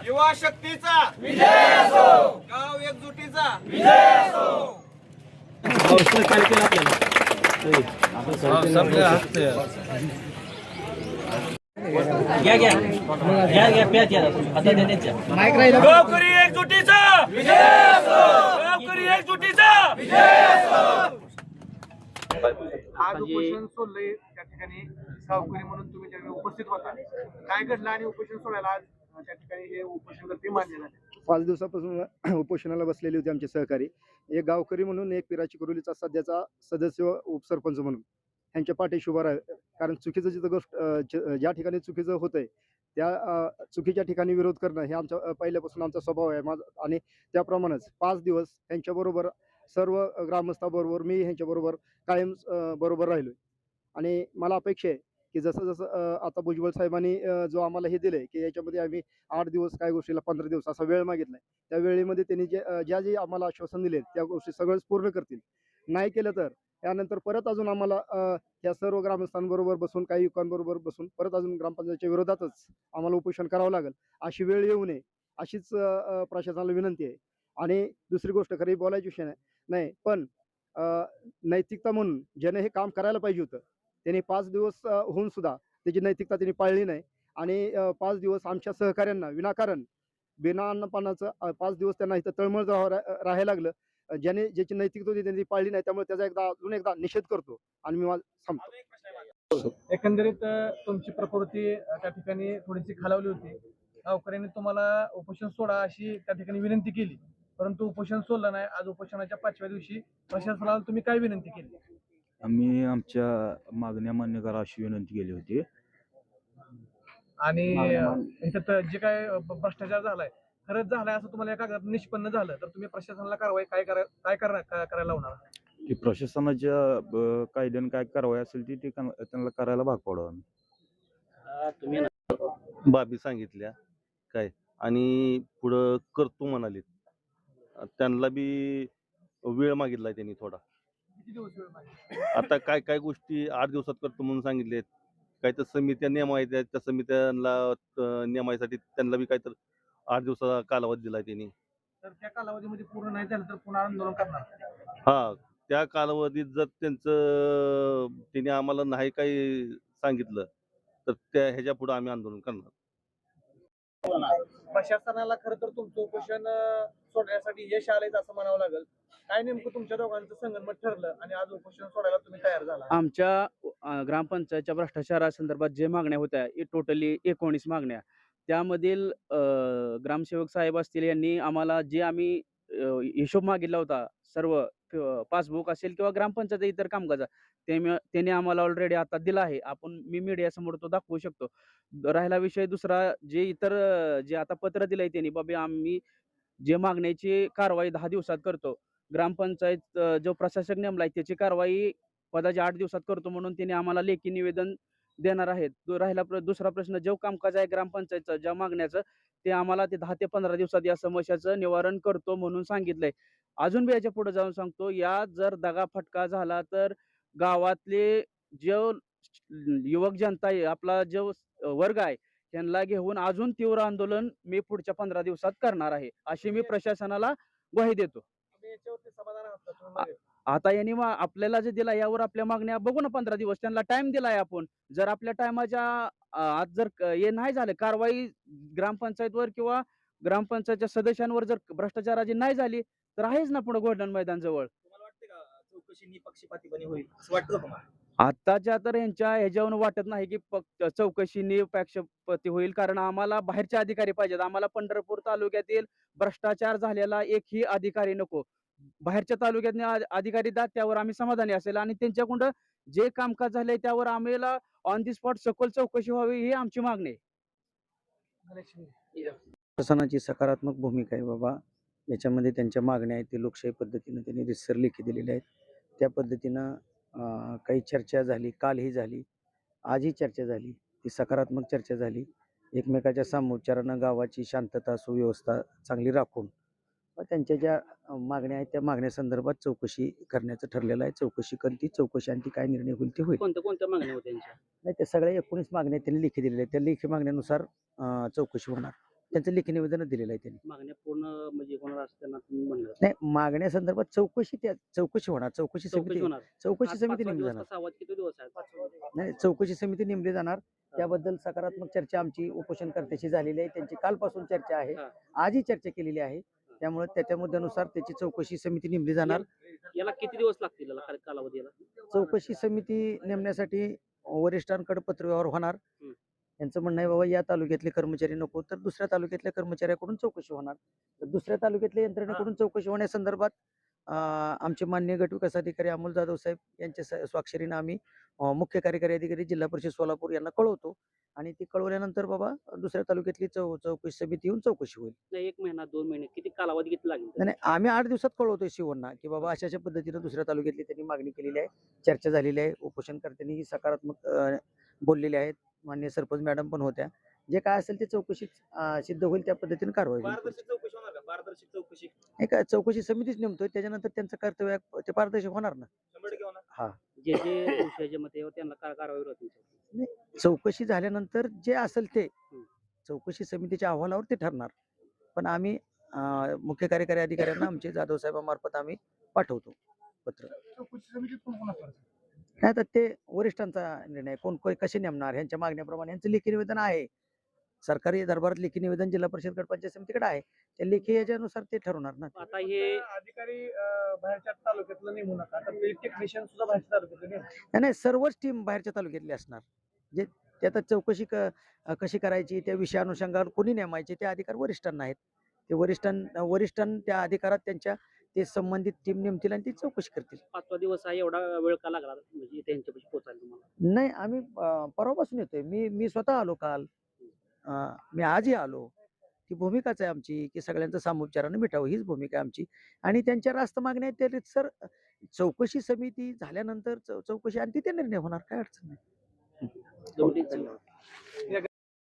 युवा शक्तीचा विजय असो, गाव एकजुटीचा विजय असो। गावकरी एकजुटीचा विजय असो, गावकरी एकजुटीचा विजय असो। आज उपोषण सोडलंय त्या ठिकाणी गावकरी म्हणून तुम्ही त्या उपस्थित होता, काय घडलं आणि उपोषण सोडायला आज त्या ठिकाणी हे उपोषण करते मान्य झाले? 5 दिवसापासून उपोषणाला बसलेले होते आमचे सहकारी. एक गावकरी म्हणून, एक पिराची कुरुलीचा सध्याचा सदस्य उपसरपंच म्हणून ह्यांच्या पाठीशी उभा राहा. कारण चुकीचं जिथं गोष्ट ज्या ठिकाणी चुकीचं होतंय त्या चुकीच्या ठिकाणी विरोध करणं हे आमचा पहिल्यापासून आमचा स्वभाव आहे माझा. आणि त्याप्रमाणेच 5 दिवस ह्यांच्याबरोबर सर्व ग्रामस्थाबरोबर मी ह्यांच्याबरोबर कायम बरोबर राहिलो. आणि मला अपेक्षा आहे की जसं जसं आता भुजबळ साहेबांनी जो आम्हाला हे दिलंय की याच्यामध्ये आम्ही 8 दिवस काय गोष्टीला 15 दिवस असा वेळ मागितलाय, त्या वेळेमध्ये त्यांनी जे आम्हाला आश्वासन दिले त्या गोष्टी सगळंच पूर्ण करतील. नाही केलं तर त्यानंतर परत अजून आम्हाला या सर्व ग्रामस्थांबरोबर बसून, काही युवकांबरोबर बसून परत अजून ग्रामपंचायतच्या विरोधातच आम्हाला उपोषण करावं लागेल. अशी वेळ येऊ नये अशीच प्रशासनाला विनंती आहे. आणि दुसरी गोष्ट, खरी बोलायची विषय नाही, पण नैतिकता म्हणून ज्याने हे काम करायला पाहिजे होतं त्यांनी 5 दिवस होऊन सुद्धा त्याची नैतिकता त्यांनी पाळली नाही. आणि 5 दिवस आमच्या सहकाऱ्यांना विनाकारण बिना अन्नपानाचं 5 दिवस त्यांना इथं तळमळ राहायला लागलं. ज्याची नैतिकता होती त्यांनी पाळली नाही. त्यामुळे त्याचा अजून एकदा निषेध करतो आणि मी थांबतो. एकंदरीत तुमची प्रकृती त्या ठिकाणी थोडीशी खालावली होती. गावकऱ्यांनी तुम्हाला उपोषण सोडा अशी त्या ठिकाणी विनंती केली, परंतु उपोषण सोडलं नाही. आज उपोषणाच्या 5व्या दिवशी प्रशासनाला तुम्ही काय विनंती केली? आम्ही आमच्या मागण्या मान्य करा अशी विनंती केली होती. आणि इथं जे काय भ्रष्टाचार झालाय खरंच झालाय असं तुम्हाला एका निष्पन्न झालं तर तुम्ही प्रशासनाला कारवाई करायला लावणार? की प्रशासनाच्या कायद्याने काय कारवाई असेल ती त्यांना करायला भाग पाडू आम्ही. बाबी सांगितल्या काय आणि पुढं करतो म्हणाले. त्यांना बी वेळ मागितलाय त्यांनी थोडा. किती दिवस वेळ मागितला? आता काय काय गोष्टी 8 दिवसात करतो म्हणून सांगितलेत. काय तर समित्या नेमायच्या, त्या समित्यांना नेमायसाठी त्यांना बी काय तर 8 दिवसाचा कालावधी दिलाय त्यांनी. तर त्या कालावधीमध्ये पूर्ण नाही झालं तर पुन्हा आंदोलन करणार? हा, त्या कालावधीत जर त्यांनी आम्हाला नाही काही सांगितलं तर त्या ह्याच्या पुढे आम्ही आंदोलन करणार. प्रशासनाला खरं तर तुमचं उपोषण सोडण्यासाठी यश आलंय असं म्हणावं लागेल. काय नेमकं तुमच्या दोघांचं संगनमत ठरलं आणि आज उपोषण सोडायला तुम्ही तयार झाला? आमच्या ग्रामपंचायतच्या भ्रष्टाचारासंदर्भात जे मागण्या होत्या टोटली 19 मागण्या. त्यामधील ग्रामसेवक साहेब असतील यांनी आम्हाला जे आम्ही हिशोब मागितला होता सर्व पासबुक असेल किंवा ग्रामपंचायत इतर कामकाजा त्याने आम्हाला ऑलरेडी आता दिला आहे. मी मीडियासमोर तो दाखवू शकतो. राहिला विषय दुसरा, जे इतर जे आता पत्र दिलंय त्यांनी बाबा आम्ही जे मागण्याची कारवाई 10 दिवसात करतो. ग्रामपंचायत जो प्रशासक नेमलाय त्याची कारवाई पदाच्या 8 दिवसात करतो म्हणून त्यांनी आम्हाला लेखी निवेदन देणार आहेत. राहिला दुसरा प्रश्न, जो कामकाज आहे ग्रामपंचायतचं ज्या मागण्याचं ते आम्हाला ते 10 ते 15 दिवसात या समस्याचं निवारण करतो म्हणून सांगितलंय. अजून बी याच्या पुढे जाऊन सांगतो, या जर दगाफटका झाला तर गावातले जो युवक जनता आहे, आपला जो वर्ग आहे त्यांना घेऊन अजून तीव्र आंदोलन मी पुढच्या 15 दिवसात करणार आहे, अशी मी प्रशासनाला ग्वाही देतो. याच्यावरती समाधान आहात का तुम्ही? आता यांनी आपल्याला जे दिला यावर आपल्या मागण्या बघू ना. 15 दिवस त्यांना टाइम दिलाय आपण. जर आपल्या टायमाच्या आज जर हे नाही झालं कारवाई ग्रामपंचायतवर किंवा ग्रामपंचायतच्या सदस्यांवर जर भ्रष्टाचाराची नाही झाली तर आहेच ना पुढे गोल्डन मैदान जवळ. तुम्हाला वाटतं का चौकशी निपक्षपातीपणे होईल असं वाटतं तुम्हाला? आताच्या तर यांच्या ह्याच्यावरून वाटत नाही की चौकशीने पक्षपाती होईल, कारण आम्हाला बाहेरचे अधिकारी पाहिजेत. आम्हाला पंढरपूर तालुक्यातील भ्रष्टाचार झालेला एकही अधिकारी नको. बाहेरच्या तालुक्यात अधिकारी द्या, त्यावर आम्ही समाधानी असेल. आणि त्यांच्याकडून जे कामकाज झाले त्यावर आम्हाला ऑन दी स्पॉट सखोल चौकशी व्हावी ही आमची मागणी आहे. प्रशासनाची सकारात्मक भूमिका आहे बाबा. याच्यामध्ये त्यांच्या मागण्या आहेत ते लोकशाही पद्धतीनं त्यांनी रितसर लेखी दिलेल्या आहेत. त्या पद्धतीनं काही चर्चा झाली, कालही झाली, आजही चर्चा झाली. ती सकारात्मक चर्चा झाली. एकमेकाच्या सामोच्चारानं गावाची शांतता सुव्यवस्था चांगली राखून त्यांच्या ज्या मागण्या आहेत त्या मागण्यासंदर्भात चौकशी करण्याचं ठरलेलं आहे. चौकशी कोणती चौकशी आणि ती काय निर्णय होईल ते होईल. कोणत्या मागण्या होत्या त्यांच्या? नाही, त्या सगळ्या 19 मागण्या त्यांनी लेखी दिलेल्या आहेत. त्या लेखी मागण्यानुसार चौकशी होणार. त्यांचं लेखी निवेदन दिलेलं आहे त्यांनी. मागण्या पूर्ण म्हणजे होणार असं त्यांना तुम्ही म्हणलं नाही, मागण्यासंदर्भात चौकशी होणार. चौकशी चौकशी समिती होणार. चौकशी आज समिती 5वा नेमली दिवस जाणार. कसा आवाज किती दिवस आहे 5वा दिवस? नाही, चौकशी समिती नेमली जाणार. त्याबद्दल सकारात्मक चर्चा आमची उपोषणकर्त्याशी झालेली आहे. त्यांची कालपासून चर्चा आहे. हा. आजही चर्चा केलेली आहे. त्यामुळे त्याच्या मुद्द्यानुसार त्याची चौकशी समिती नेमली जाणार. याला किती दिवस लागतील याला कालावधी याला? चौकशी समिती नेमण्यासाठी वरिष्ठांकडे पत्रव्यवहार होणार. हं. यांचं म्हणणं आहे बाबा या तालुक्यातले कर्मचारी नको तर दुसऱ्या तालुक्यातल्या कर्मचाऱ्याकडून चौकशी होणार. तर दुसऱ्या तालुक्यातल्या यंत्रणेकडून चौकशी होण्यासंदर्भात आमचे माननीय गट विकास अधिकारी अमोल जाधव साहेब यांच्या स्वाक्षरीनं आम्ही मुख्य कार्यकारी अधिकारी जिल्हा परिषद सोलापूर यांना कळवतो आणि ती कळवल्यानंतर बाबा दुसऱ्या तालुक्यातली चौकशी समिती येऊन चौकशी होईल. नाही 1 महिना 2 महिने किती कालावधी किती लागेल? नाही नाही, आम्ही 8 दिवसात कळवतोय शिवण्णा की बाबा अशा पद्धतीनं दुसऱ्या तालुक्यातली त्यांनी मागणी केलेली आहे. चर्चा झालेली आहे. उपोषणकर्त्यांनी ही सकारात्मक बोललेले आहेत. माननीय सरपंच मॅडम पण होत्या. जे काय असेल ते चौकशी सिद्ध होईल त्या पद्धतीने कारवाई होईल. पारदर्शक चौकशी होणार का? पारदर्शक चौकशी नाही का चौकशी समितीच नेमतोय त्याच्यानंतर त्यांचं कर्तव्य ते पारदर्शक होणार ना. 100% होणार. जे दोषी मते त्यांना कारवाई होईल. चौकशी झाल्यानंतर जे असेल ते हं. चौकशी समितीच्या अहवालावर ते ठरणार. पण आम्ही मुख्य कार्यकारी अधिकाऱ्यांना आमचे जाधव साहेबांमार्फत आम्ही पाठवतो पत्र. चौकशी समितीत कोण असणार? नाही तर ते वरिष्ठांचा निर्णय कोण कसे नेमणार ह्यांच्या मागण्याप्रमाणे यांचं लेखी निवेदन आहे. सरकारी दरबारात लेखी निवेदन जिल्हा परिषद गट पंचायत समितीकडे आहे. त्या लेखी याच्यानुसार ते ठरवणार ना. आता हे अधिकारी बाहेरच्या तालुक्यातलं नेमू नका. आता ते टेक्निशियन सुद्धा बाहेरच्या तालुक्यातलं नेमू. नाही सर्वच टीम बाहेरच्या तालुक्यातली असणार. जे ते आता चौकशी कशी करायची त्या विषया अनुषंगावर कोणी नेमायचे ते अधिकार वरिष्ठांना आहेत. ते वरिष्ठां त्या अधिकारात त्यांच्या ते संबंधित टीम नेमतील आणि ती चौकशी करतील. 5वा दिवस आहे एवढा वेळ का लागला म्हणजे त्यांच्यापाशी पोहोचायला तुम्हाला? नाही आम्ही परवापासून येतोय. मी स्वतः आलो काल. मी आजही आलो. ती भूमिकाच आहे आमची की सगळ्यांचं सामोपचारानं मिटावं हीच भूमिका आहे आमची. आणि त्यांच्या रास्त मागण्या आहेत ते सर चौकशी समिती झाल्यानंतर चौकशी आणि तिथे निर्णय होणार काय अडचण नाही. धन्यवाद.